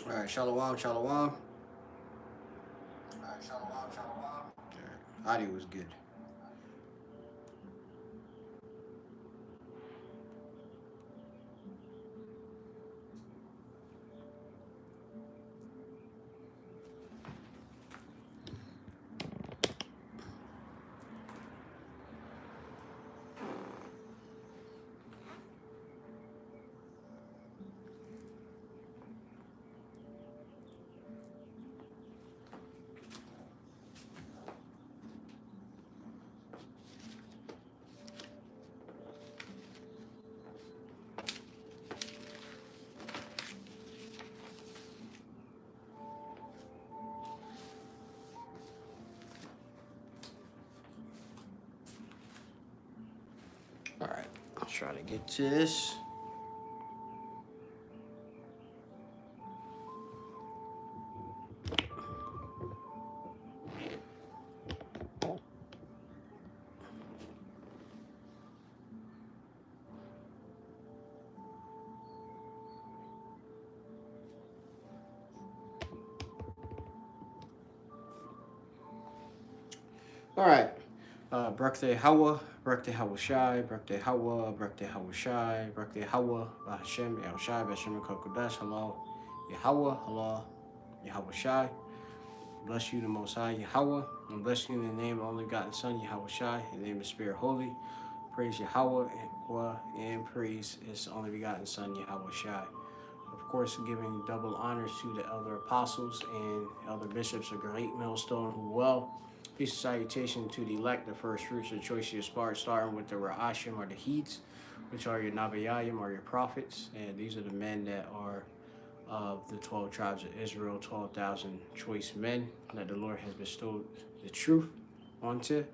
All right, shalom, shalom. All Alright, shalom, shalom. right, audio was good. All right, let's try to get to this. All right. Birthday Hawa, birthday Hawa Shai, birthday Hawa, birthday Hawa Shai, birthday Hawa, Hashem, El Shai, Hashem, QADASH, Halal, Yahweh, Halal, Yahweh Shai. Bless you, the Most High, Yahweh, and bless you in the name of the only begotten Son, Yahweh Shai, in the name of the Spirit Holy. Praise Yahweh, and praise His only begotten Son, Yahweh Shai. Of course, giving double honors to the elder apostles and elder bishops of Great Millstone, who well. Peace and salutation to the elect, the first fruits of the choicest part, starting with the Ra'ashim or the Heats, which are your Nabayayim or your prophets. And these are the men that are of the 12 tribes of Israel, 12,000 choice men that the Lord has bestowed the truth onto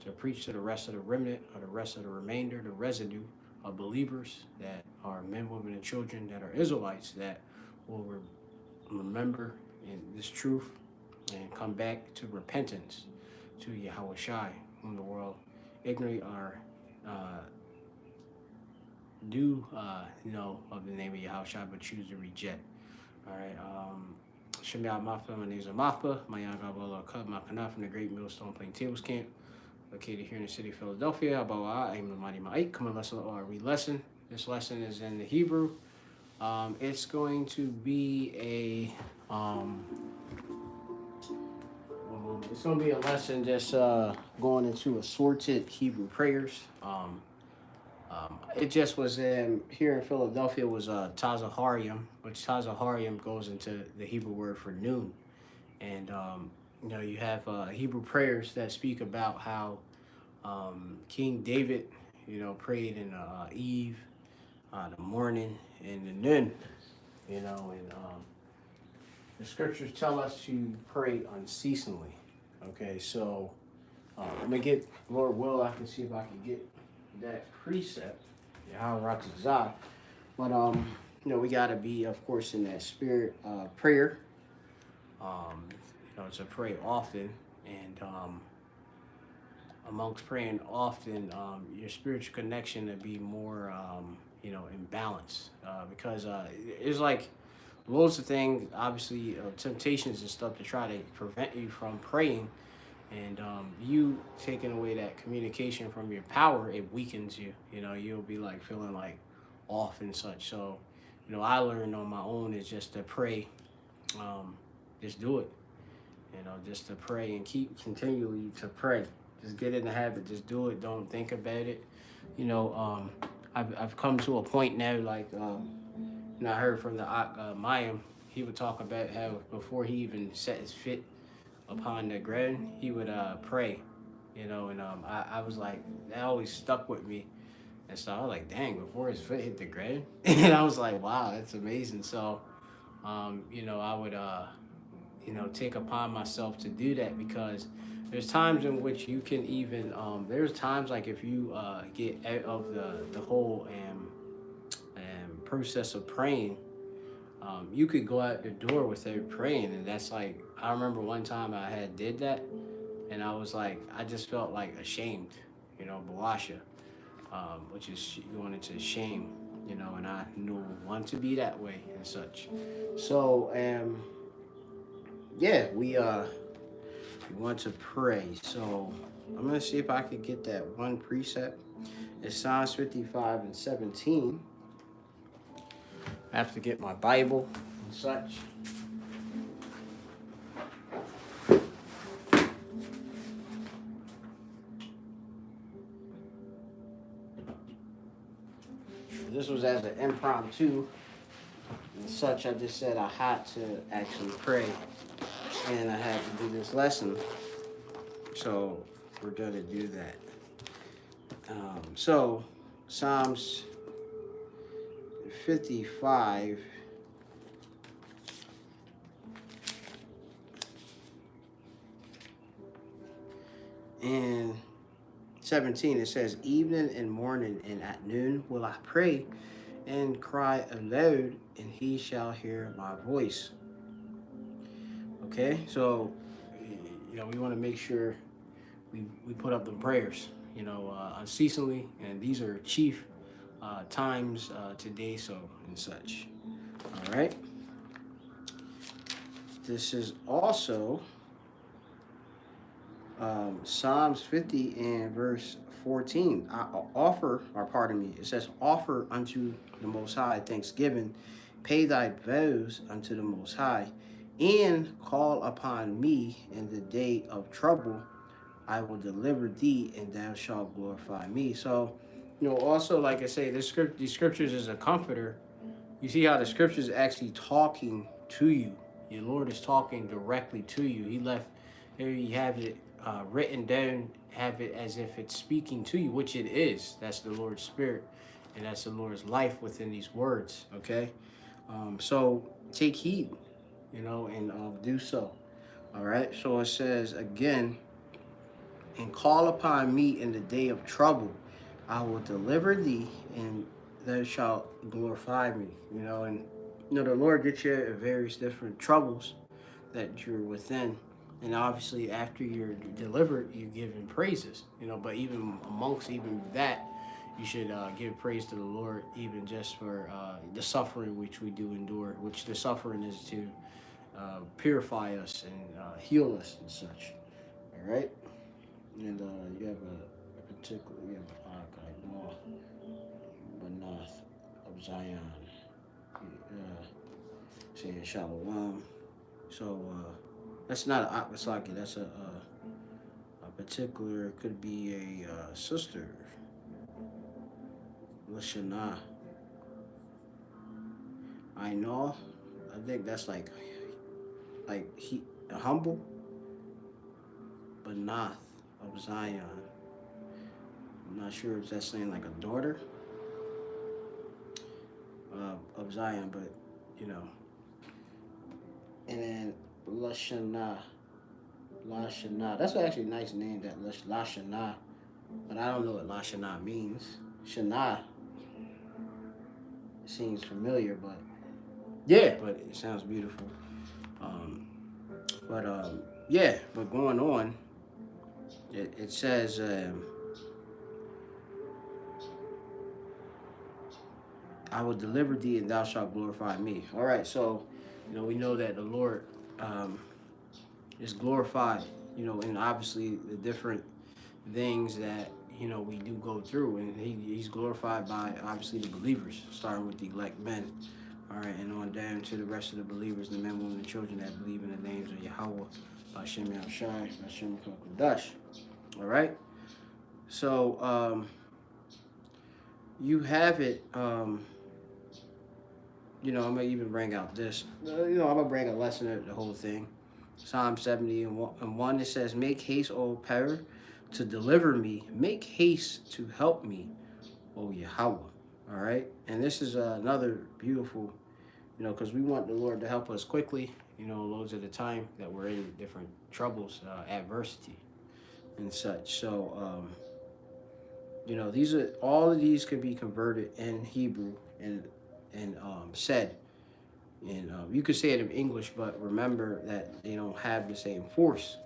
to preach to the rest of the remnant or the rest of the remainder, the residue of believers that are men, women, and children that are Israelites that will remember in this truth and come back to repentance to Yahweh Shai, whom the world ignorantly are do know of the name of Yahweh Shai, but choose to reject. All right. Shemya Mafpa, my name is Mafpa. My Yagabala Cub, my Kanaf from the Great Millstone Plaintables Camp, located here in the city of Philadelphia. Abawa, I'm the Mighty Ma'ik. Come on, lesson or read lesson. This lesson is in the Hebrew. It's going to be it's going to be a lesson just going into assorted Hebrew prayers. It just was here in Philadelphia was Tazaharium, which Tazaharium goes into the Hebrew word for noon. And, you have Hebrew prayers that speak about how King David, prayed in the eve, the morning, and the noon, and the scriptures tell us to pray unceasingly. Okay, so I'm going to get, Lord will, I can see if I can get that precept, how Ratazah. But we gotta be, of course, in that spirit prayer. To pray often, and amongst praying often, your spiritual connection to be more, in balance. Because it's like loads of things, obviously, temptations and stuff to try to prevent you from praying. And you taking away that communication from your power, it weakens you. You'll be like feeling like off and such. So, I learned on my own is just to pray, just do it. Just to pray and keep continually to pray. Just get in the habit. Just do it. Don't think about it. I've come to a point now, like, I heard from the Mayim, he would talk about how before he even set his foot upon the ground, he would pray, and I was like, that always stuck with me. And so I was like, dang, before his foot hit the ground? And I was like, wow, that's amazing. So, I would, take upon myself to do that because there's times in which you can even, there's times like if you get out of the whole process of praying, you could go out the door without praying. And that's like, I remember one time I had did that and I was like, I just felt like ashamed, Bawasha, which is going into shame, you know, and I want to be that way and such. So, yeah, we want to pray. So I'm gonna see if I could get that one precept. It's Psalms 55:17. I have to get my Bible and such. This was as an impromptu and such. I just said I had to actually pray, and I had to do this lesson. So we're going to do that. So Psalms 55. And 17, it says, evening and morning and at noon will I pray and cry aloud, and he shall hear my voice. Okay, so, you know, we want to make sure we put up the prayers, you know, unceasingly, and these are chief times today, so and such. All right. This is also Psalms 50 and verse 14. It says, offer unto the Most High thanksgiving, pay thy vows unto the Most High, and call upon me in the day of trouble. I will deliver thee, and thou shalt glorify me. So, you know, also, like I say, these scriptures is a comforter. You see how the scriptures is actually talking to you. Your Lord is talking directly to you. He left, here you have it written down, have it as if it's speaking to you, which it is. That's the Lord's Spirit, and that's the Lord's life within these words, okay? So take heed, you know, and do so. All right, so it says again, and call upon me in the day of trouble. I will deliver thee, and thou shalt glorify me. You know, and you know the Lord gets you in various different troubles that you're within, and obviously after you're delivered, you're giving praises. You know, but even amongst even that, you should give praise to the Lord, even just for the suffering which we do endure. Which the suffering is to purify us and heal us and such. All right. And you have a particular, you have an arc like north, but north of Zion, saying Shalom. So that's not an Akasaki, that's a particular, could be a sister, Lashana. I know, I think that's like he humble, but Nath of Zion. I'm not sure if that's saying like a daughter of Zion, but you know. And then Lashana. That's actually a nice name, that Lashana. But I don't know what Lashana means. Shana seems familiar, but yeah, but it sounds beautiful. Yeah, but going on, it says, I will deliver thee, and thou shalt glorify me. All right, so, you know, we know that the Lord is glorified, you know, and obviously the different things that, you know, we do go through. And he's glorified by, obviously, the believers, starting with the elect men. All right, and on down to the rest of the believers, the men, women, and children that believe in the names of Yahweh, Hashem Yahushai, Hashem QADASH. All right? So, you have it, you know, I'm going to even bring out this. You know, I'm going to bring a lesson of the whole thing. Psalm 70 and 1, it says, make haste, O Peril, to deliver me. Make haste to help me, O Yahweh. All right? And this is another beautiful, you know, because we want the Lord to help us quickly, you know, loads of the time that we're in different troubles, adversity, and such. So, you know, all of these could be converted in Hebrew and said. And you could say it in English, but remember that they don't have the same force,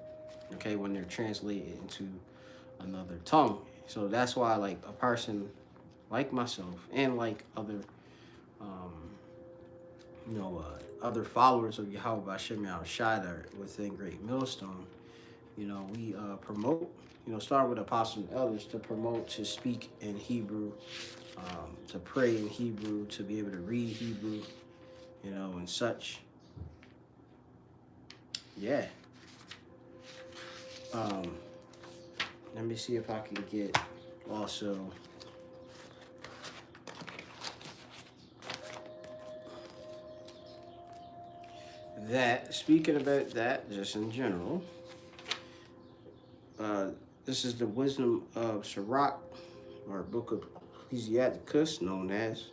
okay, when they're translated into another tongue. So that's why, like, a person like myself and like other other followers of Yahweh Hashem Yahushua that are within Great Millstone, we promote, start with apostles and elders to promote to speak in Hebrew, to pray in Hebrew, to be able to read Hebrew, and such. Yeah. Let me see if I can get also that, speaking about that, just in general, this is the wisdom of Sirach, or book of Ecclesiasticus, known as,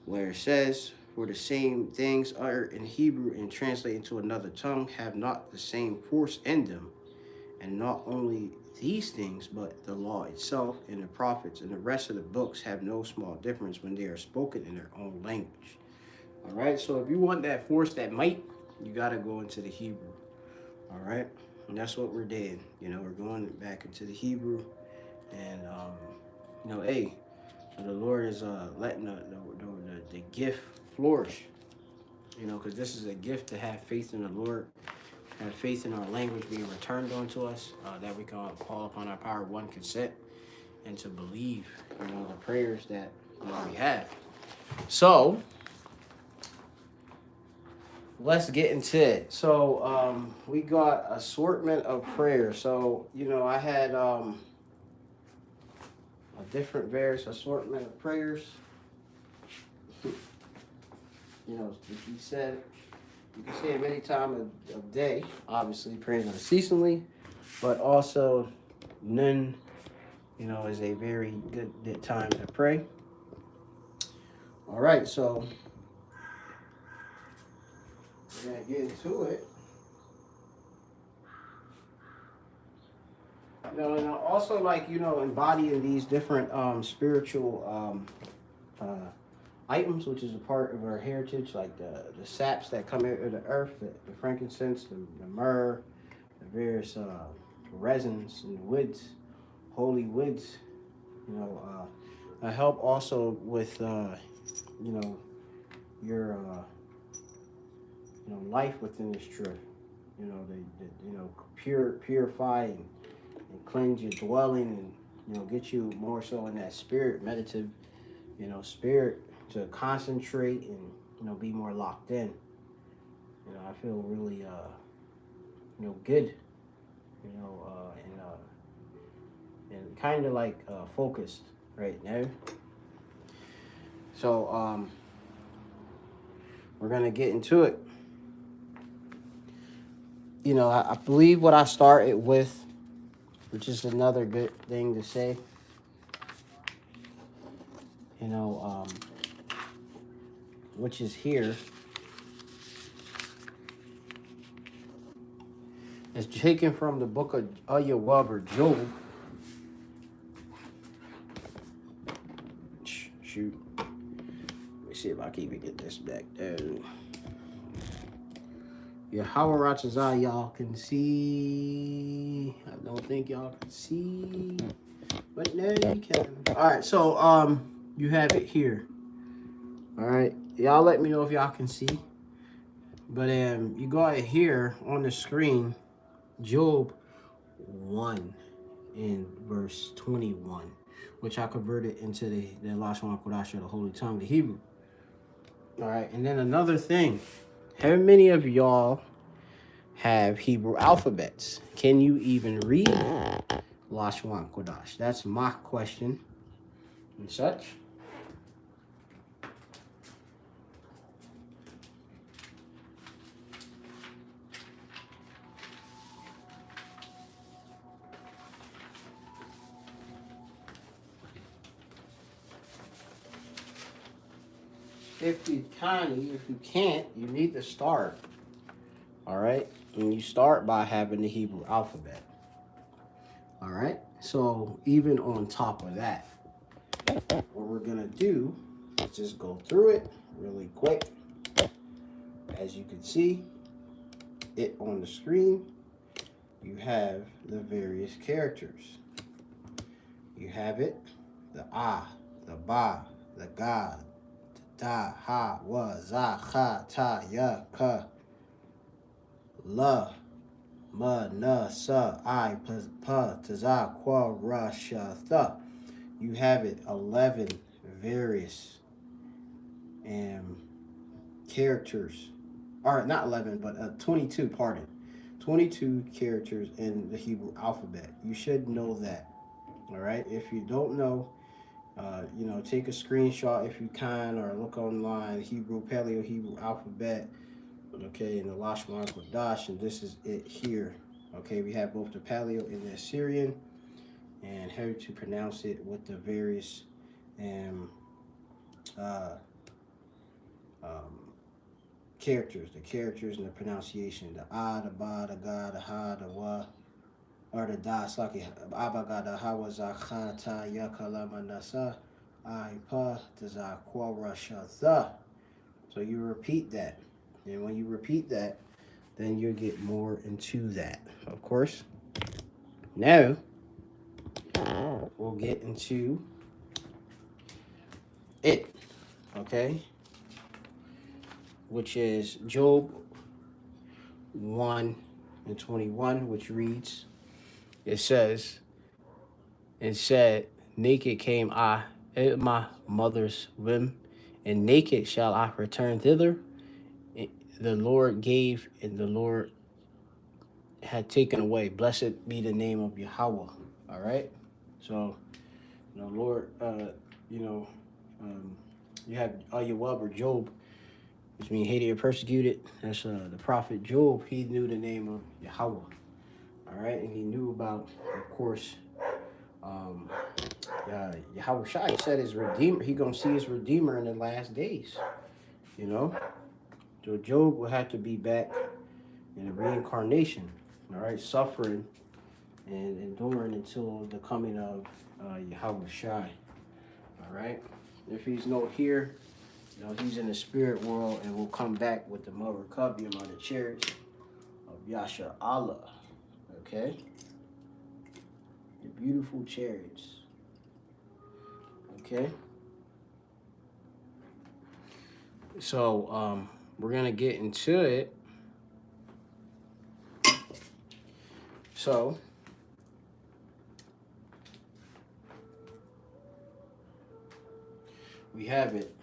where it says, for the same things uttered in Hebrew and translated into another tongue have not the same force in them. And not only these things, but the law itself and the prophets and the rest of the books have no small difference when they are spoken in their own language. All right, so if you want that force, that might, you got to go into the Hebrew. All right, and that's what we're doing. We're going back into the Hebrew, and hey, the Lord is letting the gift flourish. Because this is a gift to have faith in the Lord, have faith in our language being returned unto us, that we can call upon our power of one consent, and to believe, the prayers that we have. So let's get into it. So we got assortment of prayers. So I had a different various assortment of prayers. If you said, you can say it many times of day, obviously praying unceasingly, but also noon, is a very good time to pray. All right, so we're gonna get into it. And also embodying these different spiritual items, which is a part of our heritage, like the saps that come out of the earth, the frankincense, the myrrh, the various resins and woods, holy woods. Help also with your life within this truth. They purify and cleanse your dwelling, and get you more so in that spirit meditative, spirit, to concentrate and be more locked in. I feel really good, and kind of like focused right now. So we're gonna get into it. I believe what I started with, which is another good thing to say, which is here, is taken from the book of Ayawab, or Job. Shoot. Let me see if I can even get this back down. Yahweh Ratchazah, y'all can see. I don't think y'all can see, but now you can. All right, so you have it here. All right, y'all let me know if y'all can see. But you got it here on the screen, Job 1 in verse 21, which I converted into the LASHAWAN, QADASH, the Holy Tongue, the Hebrew. All right, and then another thing. How many of y'all have Hebrew alphabets? Can you even read LASHAWAN, QADASH? That's my question and such. If you can't, you need to start. All right, and you start by having the Hebrew alphabet. All right, so even on top of that, what we're gonna do is just go through it really quick. As you can see it on the screen, you have the various characters. You have it, the Ah, the Ba, the God, da, ha, wa, za, cha, ta, ya, ka, la, ma, na, sa, I, pa, ta, za, qua, ra, sha, tha. You have it 11 various characters, or not 11, but 22, pardon. 22 characters in the Hebrew alphabet. You should know that. All right. If you don't know, take a screenshot if you can, or look online, Hebrew, Paleo Hebrew alphabet, okay, and the LASHAWAN QADASH, and this is it here. Okay, we have both the Paleo and the Assyrian, and how to pronounce it with the various uh, um, characters, the characters and the pronunciation, the ah, the ba, the ga, the ha, the wa, or the da, saki, abaga, the ha, wa, za, cha, ta, ya, ka, la, ma, na, sa, I, pa, ta, za, qua, ra, sha, tha. So you repeat that. And when you repeat that, then you'll get more into that, of course. Now, we'll get into it, okay? Which is Job 1:21, which reads, it says, and said, naked came I at my mother's womb, and naked shall I return thither. The Lord gave, and the Lord had taken away. Blessed be the name of Yahweh. All right? So, Lord, you have Yahweh or Job, which means hated or persecuted. That's the prophet Job. He knew the name of Yahweh. All right? And he knew about, of course, Yahweh Shai said his Redeemer, he going to see his Redeemer in the last days. So Job will have to be back in a reincarnation, all right, suffering and enduring until the coming of Yahweh Shai, all right? If he's not here, he's in the spirit world and will come back with the Merkabim on the chariots of Yasha Allah, okay? The beautiful chariots, okay? So we're going to get into it. So, we have it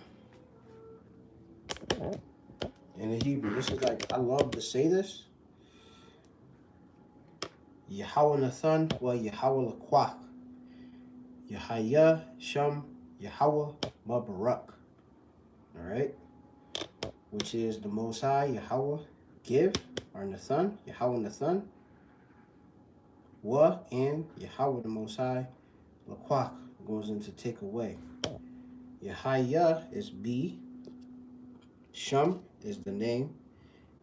in the Hebrew. This is like, I love to say this. Yahweh Nathan wa Yahweh Lakwak. Yahaya Sham Yahweh Mabarak. All right? Which is the Most High, Yahweh give, or Nathan, Yahweh Nathan. Wa and Yahweh the Most High, Lakwak goes into take away. Yahaya is be. Sham is the name.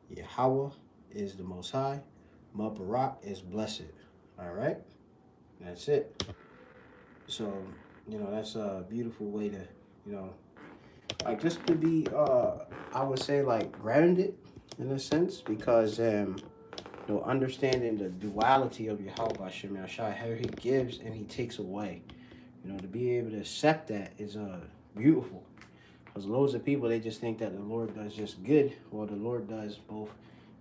Yahweh is the Most High. Mabarak is blessed. All right? That's it. So, that's a beautiful way to, like just to be, I would say like grounded in a sense, because, understanding the duality of Yahweh Hashem Yahshai, how he gives and he takes away, to be able to accept that is beautiful. Because loads of people, they just think that the Lord does just good, or the Lord does both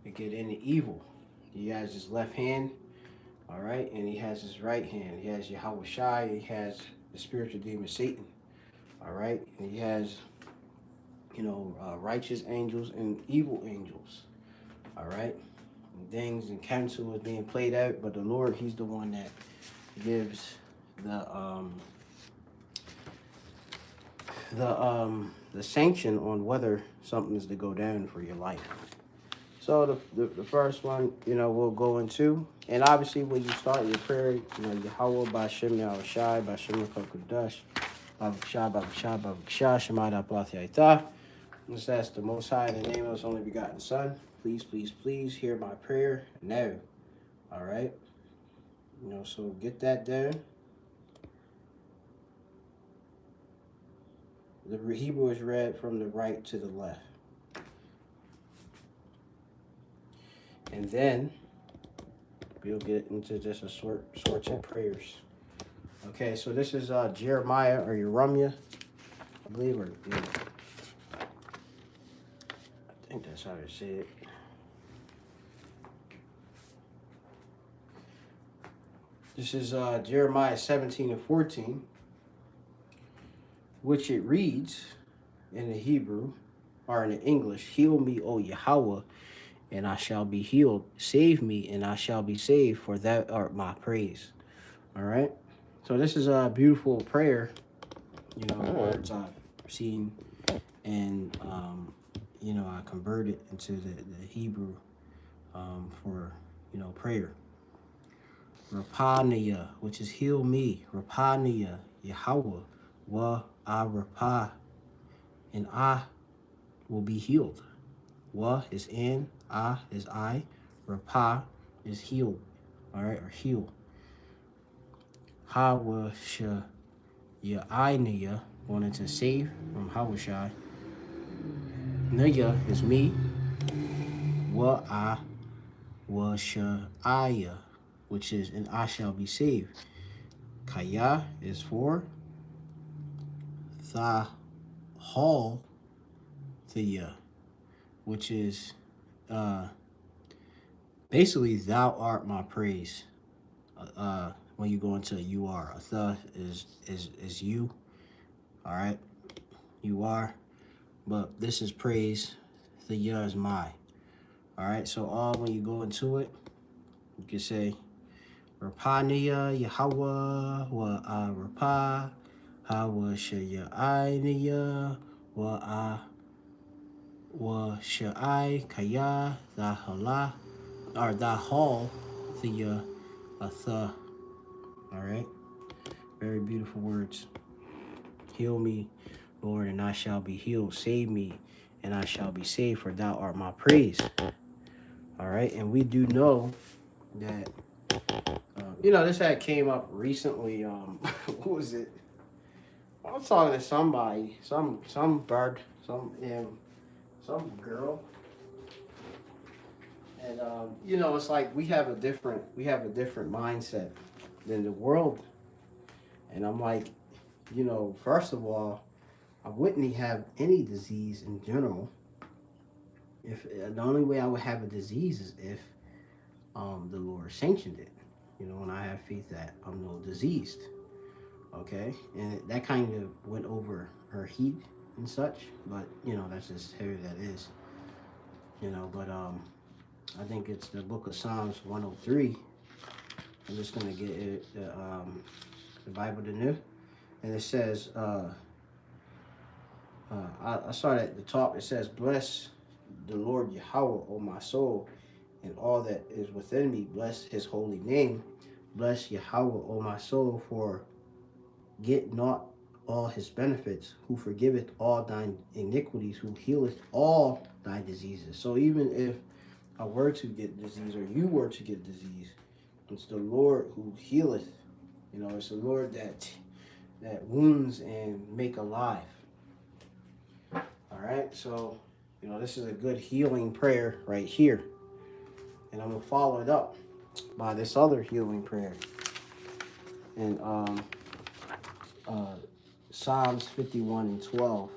the good and the evil. He has his left hand, all right, and he has his right hand. He has Yahweh Shai, he has the spiritual demon Satan, all right, and he has, righteous angels and evil angels, all right. And things and counsel is being played out, but the Lord, he's the one that gives the sanction on whether something is to go down for your life. So the first one, we'll go into, and obviously when you start your prayer, Yahweh B'Shem Yahushai B'Shem Kokudash B'Shah B'Shah B'Shah Shemada B'Lathiaita. This that's the Most High in the name of His only begotten Son. Please, please, please hear my prayer now. All right. So get that down. The Hebrew is read from the right to the left. And then we'll get into just a sorts of prayers. Okay, so this is Jeremiah or Jeremiah, I believe, or That's how they say it. This is Jeremiah 17 and 14, which it reads in the Hebrew, or in the English, heal me, O Yahweh, and I shall be healed. Save me, and I shall be saved, for that art my praise. All right? So this is a beautiful prayer, you know, words I've seen, and, you know, I converted into the Hebrew for, you know, prayer. Rapaniya, which is heal me. Rapaniya, Yahweh, wa I rapa, and I will be healed. Wa is in, I is I, rapa is healed, all right, or heal. Hawasha Ya'iniya, wanted to save from Hawashai. Naya is me. Wa I Washa'aya, which is, and I shall be saved. Kaya is for Tha Hall Thea, which is basically thou art my praise. When you go into you are, the is you, all right, you are, but this is praise, the ya is my, all right. So all when you go into it, you can say Rapaniya Yahweh wa a Rapa, Hawa Shaya Niya wa a wa Shai Kaya the Hala, or the hall the the. All right, very beautiful words. Heal me, Lord, and I shall be healed. Save me, and I shall be saved, for thou art my praise. All right, and we do know that, you know, this had came up recently. What was it? I was talking to somebody, some bird, some girl, and you know, it's like we have a different mindset than the world, and I'm like, you know, first of all, I wouldn't have any disease in general. If the only way I would have a disease is if the Lord sanctioned it, you know, and I have faith that I'm no diseased. Okay, and that kind of went over her heat and such, but you know, that's just who that is, you know. But I think it's the book of Psalms 103. I'm just gonna get it, the Bible the New, and it says, I started at the top. It says, bless the Lord Yahweh, O my soul, and all that is within me. Bless his holy name. Bless Yahweh, O my soul, for get not all his benefits, who forgiveth all thine iniquities, who healeth all thy diseases. So even if I were to get disease, or you were to get disease, it's the Lord who healeth. You know, it's the Lord that wounds and make alive. All right, so, you know, this is a good healing prayer right here. And I'm going to follow it up by this other healing prayer. And Psalms 51 and 12.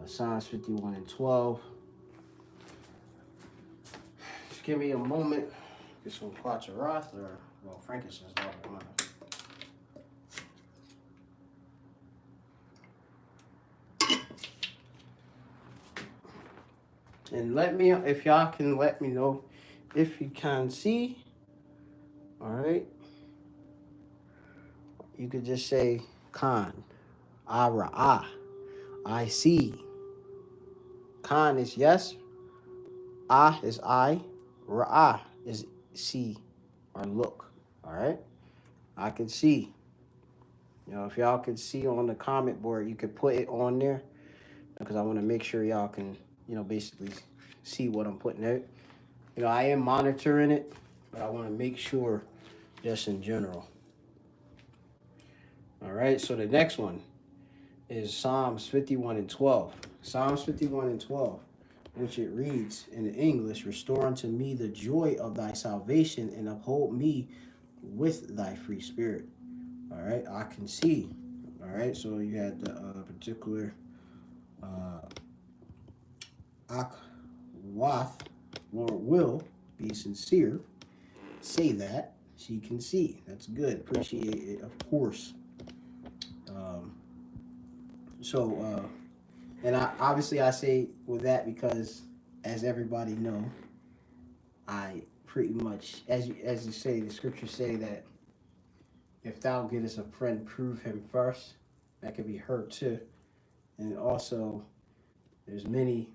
Psalms 51 and 12. Just give me a moment. Get some Quattarath, or, well, frankincense. And let me, if y'all can let me know if you can see. All right. You could just say Khan. Ara. I see. Khan is yes. Ah is I. Ra'ah is see or look. All right. I can see. You know, if y'all could see on the comment board, you could put it on there, because I want to make sure y'all can, you know, basically see what I'm putting out. You know, I am monitoring it, but I want to make sure just in general. All right, so the next one is Psalms 51 and 12. Psalms 51 and 12, which it reads in the English, restore unto me the joy of thy salvation, and uphold me with thy free spirit. All right, I can see. All right, so you had the particular Wath, Lord will be sincere. Say that she can see. That's good. Appreciate it, of course. Um, so, and I obviously I say with that because, as everybody know, I pretty much, as you say, the scriptures say that if thou gettest a friend, prove him first. That could be her too. And also, there's many.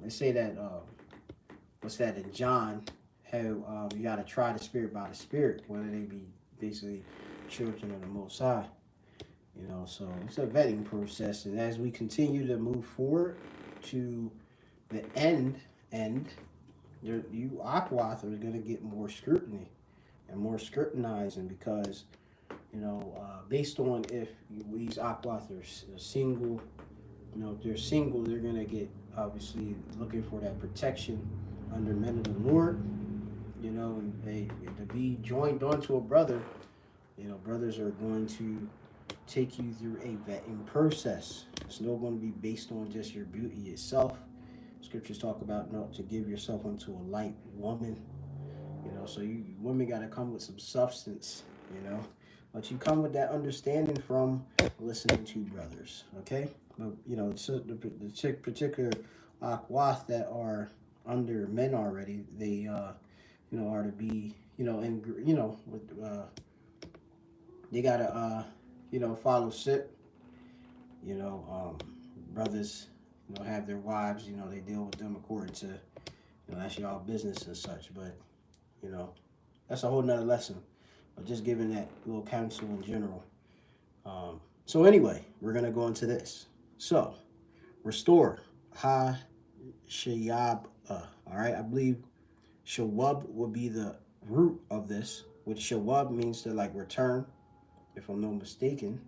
They say that what's that in John? How you got to try the spirit by the spirit, whether they be basically children of the Most High. You know, so it's a vetting process, and as we continue to move forward to the end, you Aquath are going to get more scrutiny and more scrutinizing because, you know, based on if these Aquath are single, you know, if they're single, they're going to get obviously looking for that protection under men of the Lord. You know, and they to be joined onto a brother, you know, brothers are going to take you through a vetting process. It's not going to be based on just your beauty itself. Scriptures talk about not to give yourself unto a light woman. You know, so you women got to come with some substance. You know, but you come with that understanding from listening to brothers. Okay, but you know, so the particular aquath that are under men already, they you know, are to be, you know, and you know, with they gotta you know, follow SIP. You know, brothers, you know, have their wives. You know, they deal with them according to, you know, that's y'all business and such. But you know, that's a whole nother lesson. But just giving that little counsel in general. So anyway, we're gonna go into this. So, restore ha shayab. All right, I believe shawab would be the root of this, which shawab means to like return, if I'm not mistaken.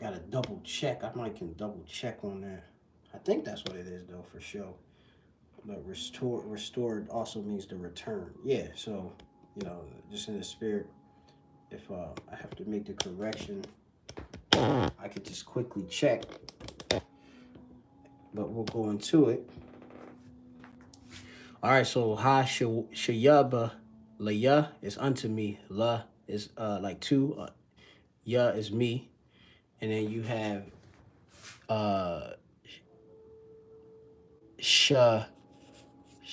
Gotta double check. I might can double check on that. I think that's what it is though, for sure. But restored also means to return. Yeah, so, you know, just in the spirit, if I have to make the correction, I could just quickly check. But we'll go into it. All right, so ha shayaba la is unto me. La is like two. Ya is me. And then you have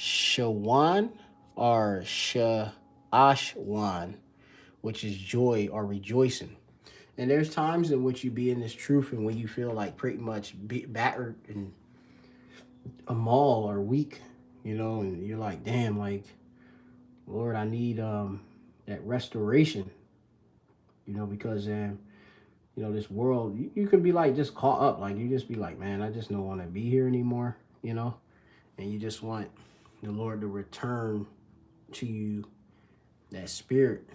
shawan or ashwan, which is joy or rejoicing. And there's times in which you be in this truth and when you feel like pretty much battered and a maul or weak, you know, and you're like, damn, like, Lord, I need that restoration, you know, because you know, this world, you can be like just caught up, like you just be like, man, I just don't want to be here anymore, you know, and you just want the Lord to return to you that spirit,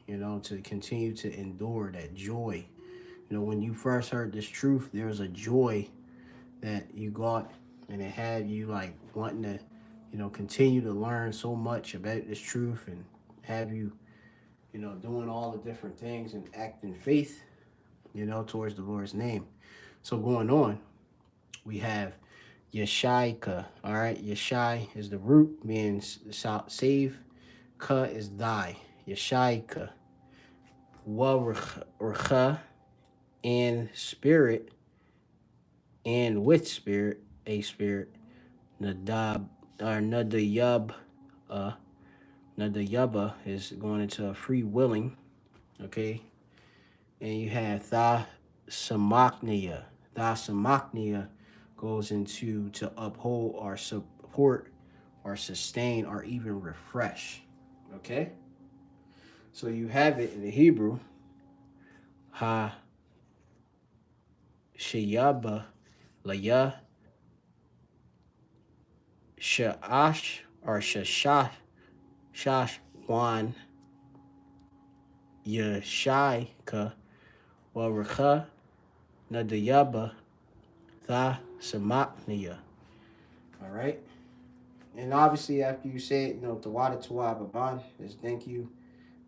you know, to continue to endure that joy. You know, when you first heard this truth, there was a joy that you got, and it had you like wanting to, you know, continue to learn so much about this truth and have you, you know, doing all the different things and acting faith, you know, towards the Lord's name. So going on, we have Yeshaika. All right, Yeshai is the root, means save. Ka is thy. Yeshaika. Wa and spirit, and with spirit, a spirit. Nadab or Nadayab. Nadayaba is going into free willing. Okay. And you have Tha Samaknia. Tha Samaknia goes into to uphold or support or sustain or even refresh. Okay? So you have it in the Hebrew. Ha Shayaba Laya Sha'ash or Shashash Shashwan Yashaika Waraka Nadayaba Tha Samaknia. All right. And obviously, after you say it, you know, Tawada Tawab Aban is thank you.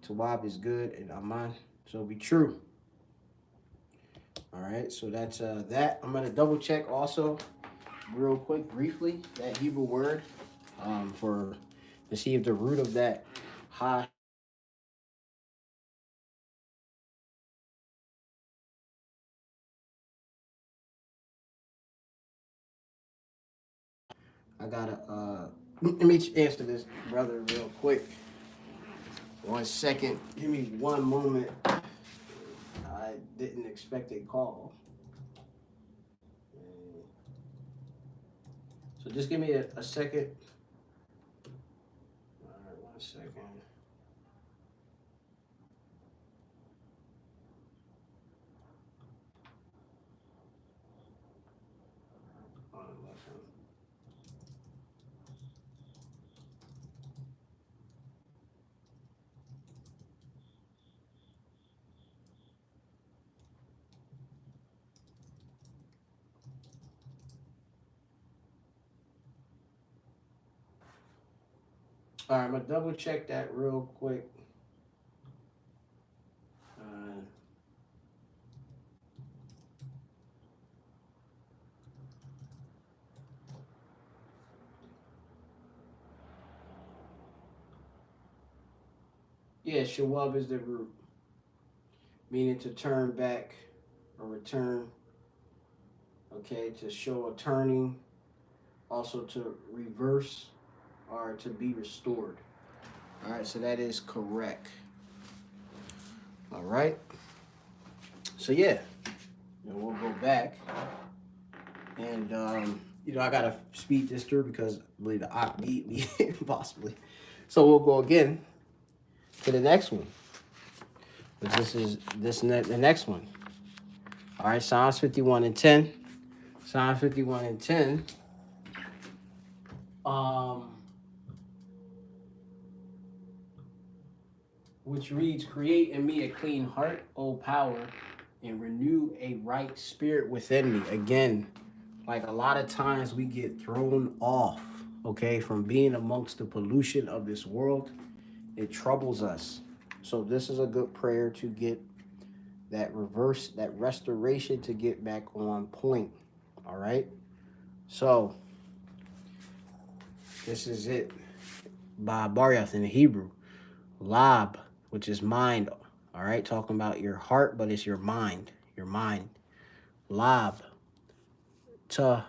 Tawab is good and Aman. So be true. All right, so that's that. I'm gonna double check also, real quick, briefly, that Hebrew word, for to see if the root of that ha. I gotta let me answer this brother real quick. 1 second. Give me one moment. I didn't expect a call. So just give me a second. All right, 1 second. All right, I'm gonna double check that real quick. Yeah, shawab is the root, meaning to turn back or return. Okay, to show a turning, also to reverse or to be restored. All right, so that is correct. All right. So yeah, and we'll go back, and I gotta speed this through because I believe the op beat me possibly. So we'll go again to the next one. But the next one. All right, Psalms 51:10. Psalms 51:10. Which reads, "Create in me a clean heart, O power, and renew a right spirit within me." Again, like a lot of times we get thrown off, okay, from being amongst the pollution of this world. It troubles us. So this is a good prayer to get that restoration to get back on point. All right. So this is it by Baryath in the Hebrew. Lab, which is mind. All right. Talking about your heart, but it's your mind. Your mind. Lab. Tahawar.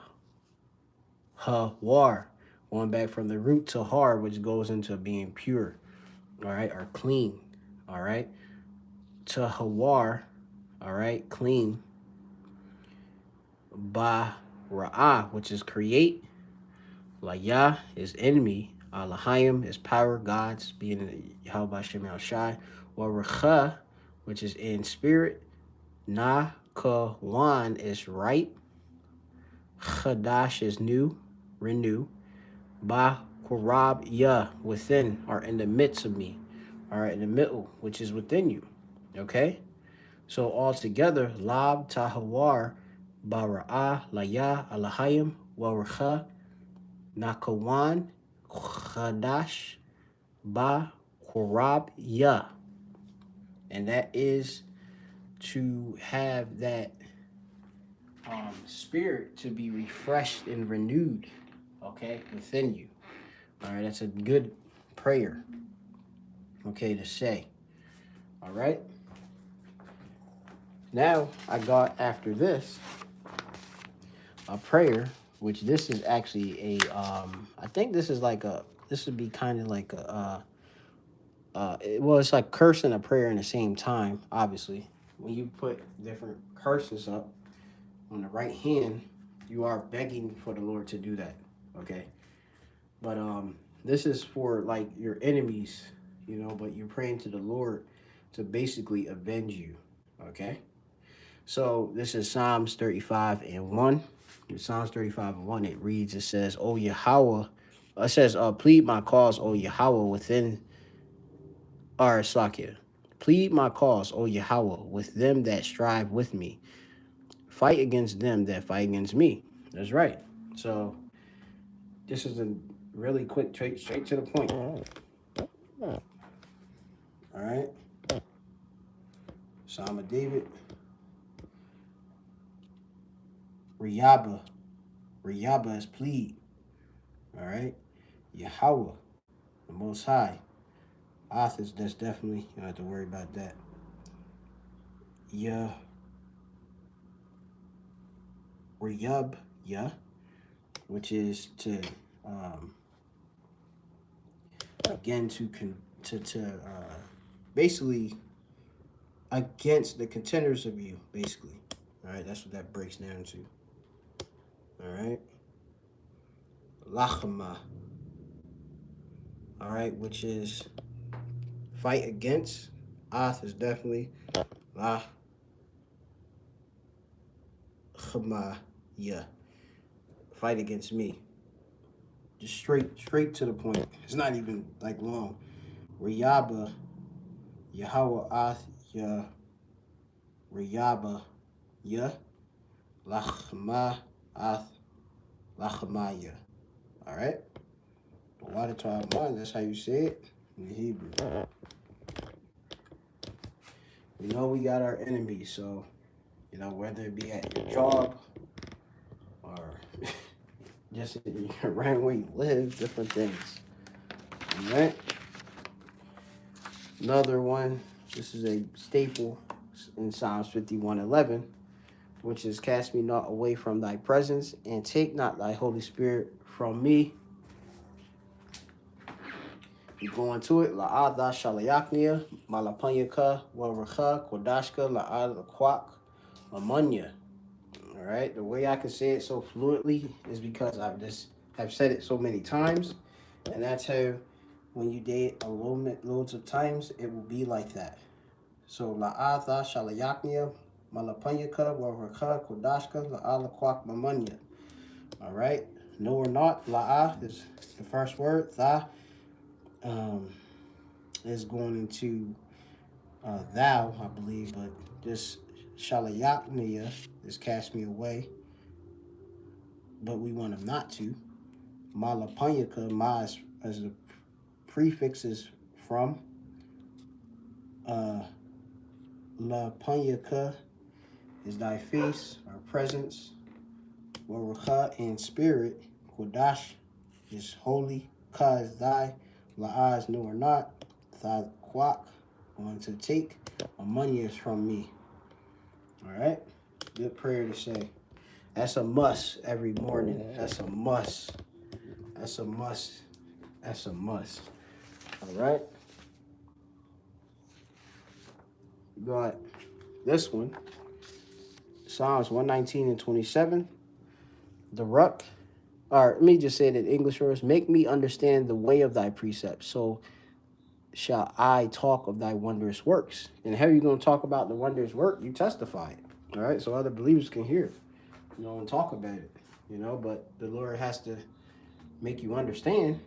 Going back from the root to har, which goes into being pure. All right. Or clean. All right. Tahawar. All right. Clean. Ba Ra'ah, which is create. Laya is enemy. Alahayim is power, gods, being Yahweh Shem El Shai. Warakha, which is in spirit. Na Kawan is right. Chadash is new, renew. Ba Kurab Ya, within, or in the midst of me. All right, in the middle, which is within you. Okay? So all together, Lab Tahawar Bara'ah Laya Alahayim Warakha Nakawan Chadash Ba Korab Ya. And that is to have that spirit to be refreshed and renewed, okay, within you. All right, that's a good prayer, okay, to say. All right. Now I got after this a prayer, which this is actually a I think this is like this would be kind of like well, it's like curse and a prayer in the same time. Obviously, when you put different curses up on the right hand, you are begging for the Lord to do that. Okay, but this is for like your enemies, but you're praying to the Lord to basically avenge you. Okay, so this is Psalms 35:1. In Psalms 35:1, it reads, it says, "O Yahweh," it says, "Plead my cause, O Yahweh, within our Slakia. Plead my cause, O Yahweh, with them that strive with me. Fight against them that fight against me." That's right. So this is a really quick, straight to the point. All right. Psalm of David. Riyaba. Riyaba is plead. All right. Yahweh, the Most High. Authors, that's definitely, you don't have to worry about that. Ya. Riyab, ya, which is to, again, basically against the contenders of you, basically. All right, that's what that breaks down to. All right. Lachama. All right, which is fight against. Ath is definitely Lachama, yeah. Fight against me. Just straight to the point. It's not even like long. Riyaba, Yahweh Ath, Ya, Riyaba, Ya, Lachma, Ath, Lachmaya. All right? The water to our mind, that's how you say it in the Hebrew. We know we got our enemies, so, you know, whether it be at your job or just around where you live, different things. All right? Another one, this is a staple in Psalms 51:11, which is, cast me not away from thy presence, and take not thy Holy Spirit from me. You go into it, La'ada shalayaknia, malapanyaka, waracha, kodashka, la'ad kwak, amanya. All right, the way I can say it so fluently is because I've said it so many times, and that's how when you date loads of times, it will be like that. So la'ada shalayaknia, malapanyaka, waracha, kodashka, la'ad kwak, amanya. All right, no or not, la'a is the first word, tha. Is going into thou, I believe, but just shalayaknia is cast me away, but we want him not to. Malapanyaka, ma as the prefix is from. La panyaka is thy face or presence. Warucha in spirit. Kodash is holy. Ka is thy. La is no or not. Thy kwak, going to take. Amanya is from me. All right? Good prayer to say. That's a must every morning. That's a must. That's a must. That's a must. All right? You got this one. Psalms 119:27. The ruck. All right, let me just say it in English first. Make me understand the way of thy precepts, so shall I talk of thy wondrous works. And how are you going to talk about the wondrous work? You testify it. All right, so other believers can hear it, you know, and talk about it, you know, but the Lord has to make you understand,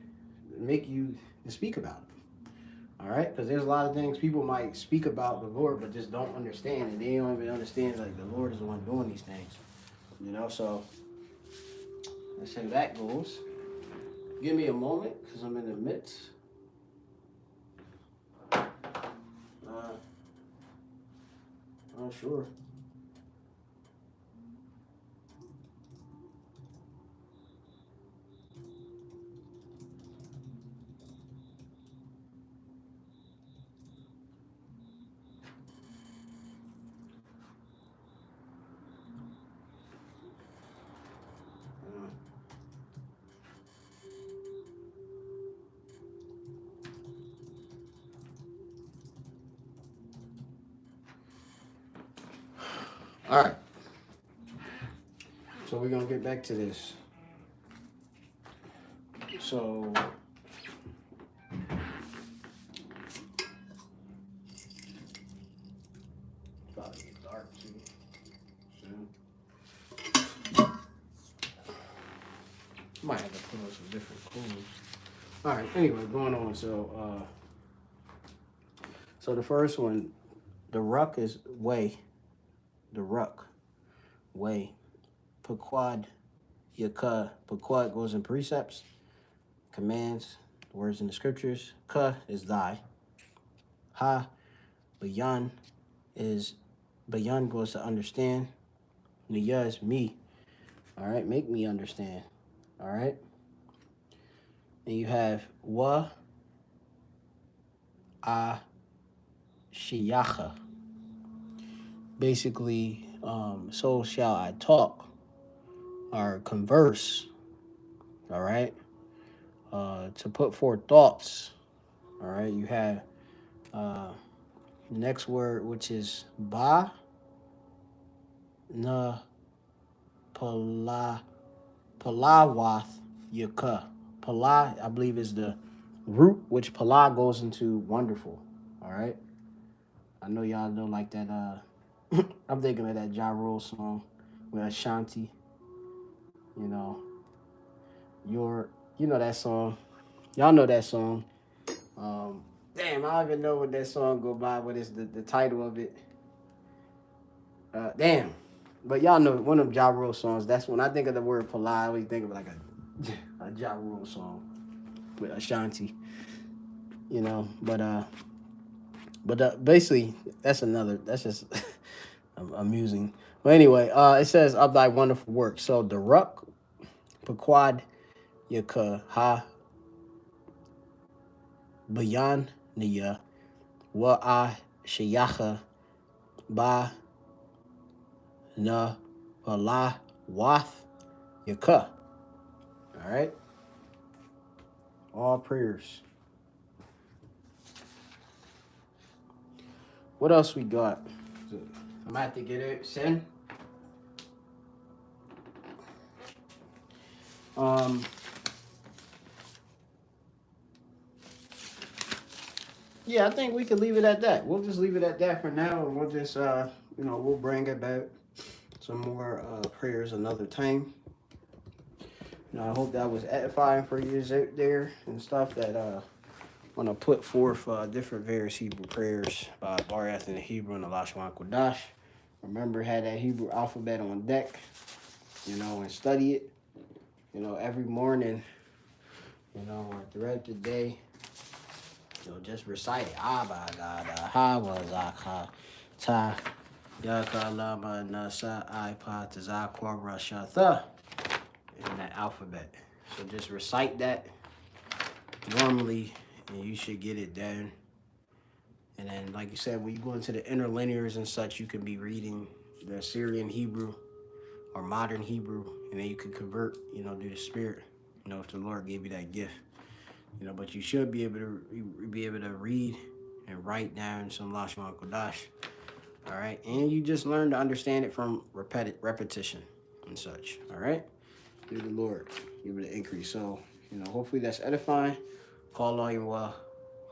make you speak about it. All right, because there's a lot of things people might speak about the Lord, but just don't understand, and they don't even understand like the Lord is the one doing these things, you know. So that's how that goes. Give me a moment because I'm in the midst. Oh, sure. All right. So we're gonna get back to this. So probably get dark too soon. Might have to put on some different clothes. All right. Anyway, going on. So the first one, the ruck is way. The ruck, way. Pequod, yaka. Pequod goes in precepts, commands, words in the scriptures. Ka is thy. Ha, bayan goes to understand. Niya is me. All right, make me understand. All right. And you have wa a shiyacha. Basically, so shall I talk or converse. All right. To put forth thoughts. All right. You have uh, next word, which is ba na pala palawath yaka. Pala, I believe, is the root, which pala goes into wonderful. All right. I know y'all don't like that. I'm thinking of that Ja Rule song with Ashanti. You know, you know that song. Y'all know that song. Um, damn, I don't even know what that song go by. What is the title of it? Damn. But y'all know one of them Ja Rule songs. That's when I think of the word Pala, I always think of like a Ja Rule song with Ashanti. You know, but basically that's another. That's just amusing. But anyway, it says of thy wonderful work. So the ruck, pequad, yaka ha bayan niya wa a shayacha ba na pala wath yaka. All right. All prayers. What else we got? I'm gonna have to get it. Send. Um. Yeah, I think we could leave it at that. We'll just leave it at that for now, and we'll just we'll bring it back some more prayers another time. I hope that was edifying for you out there and stuff that want to put forth different various Hebrew prayers by Barath in the Hebrew and the LASHAWAN QADASH. Remember, had that Hebrew alphabet on deck, and study it, every morning, or throughout the day. Just recite it. Abba, Gada, Hawa, Zaka, Ta, Yaka, Lama, Nasa, Ipa, Tazakwa, Rashatha, in that alphabet. So just recite that normally, and you should get it done. And then, like you said, when you go into the interlinears and such, you can be reading the Assyrian Hebrew or modern Hebrew, and then you can convert, through the Spirit, if the Lord gave you that gift. But you should be able to read and write down some LASHAWAN QADASH. All right, and you just learn to understand it from repetition and such. All right, through the Lord, give it an increase. So hopefully that's edifying. Call all your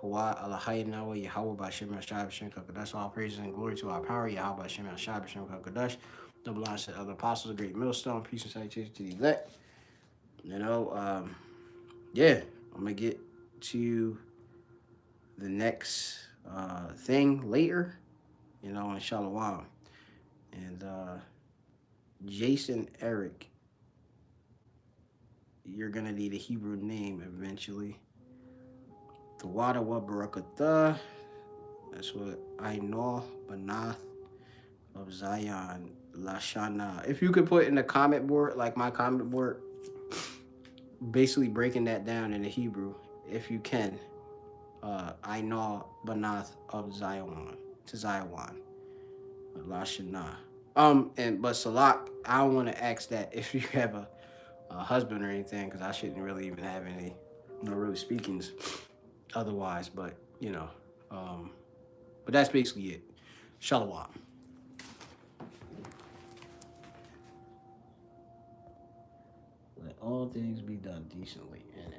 Hawa Alahayna Yahweh Bashem Shai Bashem Kakadash. All praises and glory to our power Yahweh Bashem Shai Bashem Kakadash. Double honors to other apostles, the great millstone. Peace and salutation to the elect. Yeah, I'm gonna get to the next thing later, in Shalom. And Jason Eric, you're gonna need a Hebrew name eventually. Tawadawa Barakatah. That's what I know. Banath of Zion Lashana. If you could put in the comment board, like my comment board, basically breaking that down into Hebrew, if you can. I know Banath of Zion to Zion. Lashana. But Salak, I don't want to ask that if you have a husband or anything, because I shouldn't really even have any, really speakings otherwise. But but that's basically it. Shalom. Let all things be done decently and